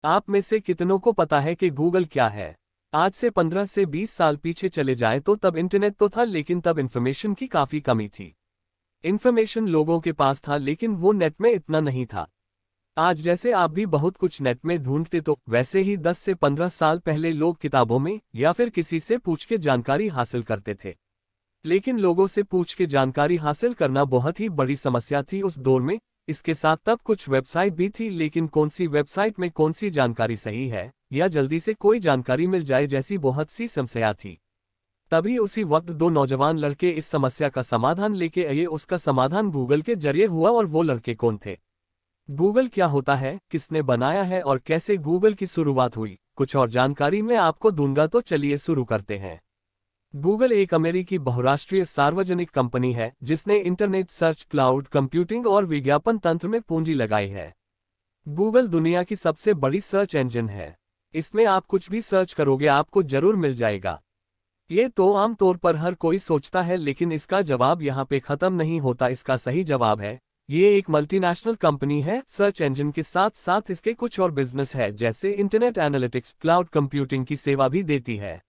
आप में से कितनों को पता है कि गूगल क्या है? आज से 15 से 20 साल पीछे चले जाएं तो तब इंटरनेट तो था, लेकिन तब इन्फॉर्मेशन की काफ़ी कमी थी। इन्फॉर्मेशन लोगों के पास था, लेकिन वो नेट में इतना नहीं था। आज जैसे आप भी बहुत कुछ नेट में ढूंढते, तो वैसे ही 10 से 15 साल पहले लोग किताबों में या फिर किसी से पूछ के जानकारी हासिल करते थे। लेकिन लोगों से पूछ के जानकारी हासिल करना बहुत ही बड़ी समस्या थी उस दौर में। इसके साथ तब कुछ वेबसाइट भी थी, लेकिन कौन सी वेबसाइट में कौन सी जानकारी सही है या जल्दी से कोई जानकारी मिल जाए जैसी बहुत सी समस्या थी। तभी उसी वक्त दो नौजवान लड़के इस समस्या का समाधान लेके आए। उसका समाधान गूगल के जरिए हुआ। और वो लड़के कौन थे? गूगल क्या होता है, किसने बनाया है और कैसे गूगल की शुरुआत हुई, कुछ और जानकारी मैं आपको दूंगा। तो चलिए शुरू करते हैं। गूगल एक अमेरिकी बहुराष्ट्रीय सार्वजनिक कंपनी है जिसने इंटरनेट सर्च, क्लाउड कंप्यूटिंग और विज्ञापन तंत्र में पूंजी लगाई है। गूगल दुनिया की सबसे बड़ी सर्च इंजन है। इसमें आप कुछ भी सर्च करोगे आपको जरूर मिल जाएगा। ये तो आमतौर पर हर कोई सोचता है, लेकिन इसका जवाब यहाँ पे खत्म नहीं होता। इसका सही जवाब है, ये एक मल्टीनेशनल कंपनी है। सर्च इंजन के साथ साथ इसके कुछ और बिजनेस है, जैसे इंटरनेट एनालिटिक्स, क्लाउड कंप्यूटिंग की सेवा भी देती है।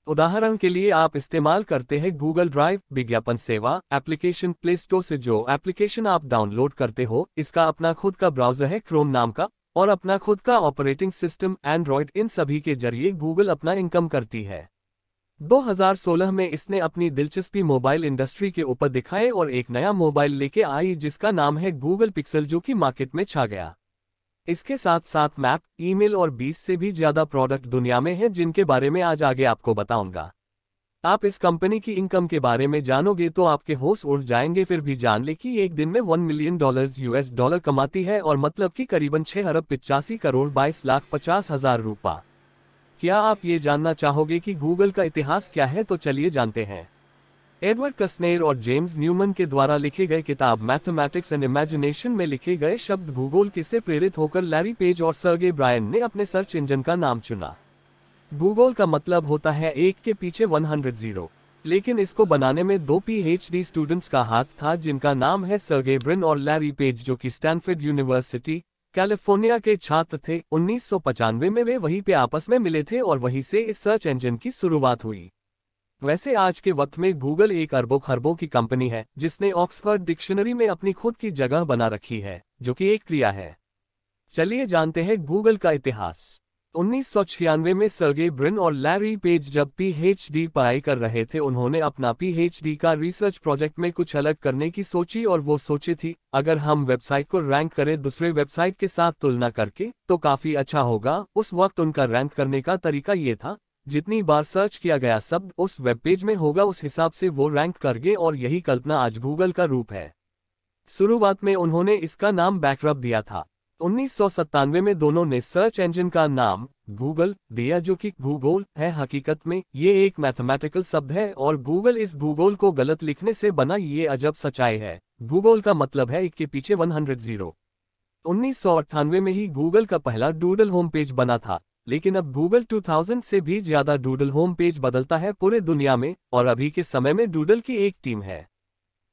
उदाहरण के लिए आप इस्तेमाल करते हैं गूगल ड्राइव, विज्ञापन सेवा, एप्लीकेशन प्ले स्टोर से जो एप्लीकेशन आप डाउनलोड करते हो, इसका अपना खुद का ब्राउज़र है क्रोम नाम का, और अपना खुद का ऑपरेटिंग सिस्टम एंड्रॉयड। इन सभी के जरिए गूगल अपना इनकम करती है। 2016 में इसने अपनी दिलचस्पी मोबाइल इंडस्ट्री के ऊपर दिखाए और एक नया मोबाइल लेके आई जिसका नाम है गूगल पिक्सल, जो कि मार्केट में छा गया। इसके साथ साथ मैप, ईमेल और 20 से भी ज्यादा प्रोडक्ट दुनिया में हैं जिनके बारे में आज आगे आपको बताऊंगा। आप इस कंपनी की इनकम के बारे में जानोगे तो आपके होश उड़ जाएंगे। फिर भी जान ले कि एक दिन में $1 मिलियन यूएस डॉलर कमाती है, और मतलब कि करीबन 6 अरब 85 करोड़ 22,50,000 रुपये। क्या आप ये जानना चाहोगे कि गूगल का इतिहास क्या है? तो चलिए जानते हैं। एडवर्ड कस्नेर और जेम्स न्यूमन के द्वारा लिखे गए किताब मैथमेटिक्स एंड इमेजिनेशन में लिखे गए शब्द भूगोल से प्रेरित होकर लैरी पेज और सर्गे ब्रायन ने अपने सर्च इंजन का नाम चुना। भूगोल का मतलब होता है एक के पीछे 100 जीरो, लेकिन इसको बनाने में 2 PhD स्टूडेंट्स का हाथ था जिनका नाम है सर्गे ब्रिन और लैरी पेज, जो कि स्टैनफोर्ड यूनिवर्सिटी कैलिफोर्निया के छात्र थे। 1995 में वे वहीं पे आपस में मिले थे और वहीं से इस सर्च इंजन की शुरुआत हुई। वैसे आज के वक्त में गूगल एक अरबों खरबों की कंपनी है जिसने ऑक्सफोर्ड डिक्शनरी में अपनी खुद की जगह बना रखी है, जो कि एक क्रिया है। चलिए जानते हैं गूगल का इतिहास। 1996 में सर्गे ब्रिन और लैरी पेज जब PhD पढ़ाई कर रहे थे, उन्होंने अपना PhD का रिसर्च प्रोजेक्ट में कुछ अलग करने की सोची। और वो सोची थी, अगर हम वेबसाइट को रैंक करें दूसरे वेबसाइट के साथ तुलना करके तो काफी अच्छा होगा। उस वक्त उनका रैंक करने का तरीका ये था, जितनी बार सर्च किया गया शब्द उस वेब पेज में होगा उस हिसाब से वो रैंक कर गए, और यही कल्पना आज गूगल का रूप है। शुरुआत में उन्होंने इसका नाम बैकरब दिया था। 1997 में दोनों ने सर्च इंजन का नाम गूगल दिया, जो कि भूगोल है। हकीकत में ये एक मैथमेटिकल शब्द है और गूगल इस भूगोल को गलत लिखने से बना। ये अजब सच्चाई है, भूगोल का मतलब है एक के पीछे 100 जीरो। 1998 में ही गूगल का पहला डूडल होम पेज बना था, लेकिन अब गूगल 2000 से भी ज्यादा डूडल होम पेज बदलता है पूरे दुनिया में, और अभी के समय में डूडल की एक टीम है।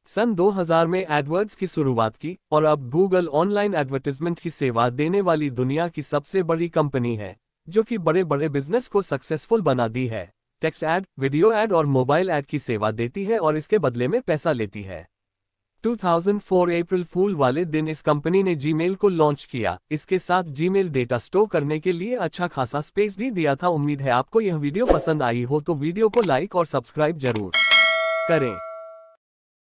सन 2000 में एडवर्ड्स की शुरुआत की, और अब गूगल ऑनलाइन एडवर्टाइजमेंट की सेवा देने वाली दुनिया की सबसे बड़ी कंपनी है, जो कि बड़े बड़े बिजनेस को सक्सेसफुल बना दी है। टेक्स्ट ऐड, वीडियो ऐड और मोबाइल ऐड की सेवा देती है और इसके बदले में पैसा लेती है। 2004 अप्रैल फूल वाले दिन इस कंपनी ने जीमेल को लॉन्च किया। इसके साथ जीमेल डेटा स्टोर करने के लिए अच्छा खासा स्पेस भी दिया था। उम्मीद है आपको यह वीडियो पसंद आई हो, तो वीडियो को लाइक और सब्सक्राइब जरूर करें।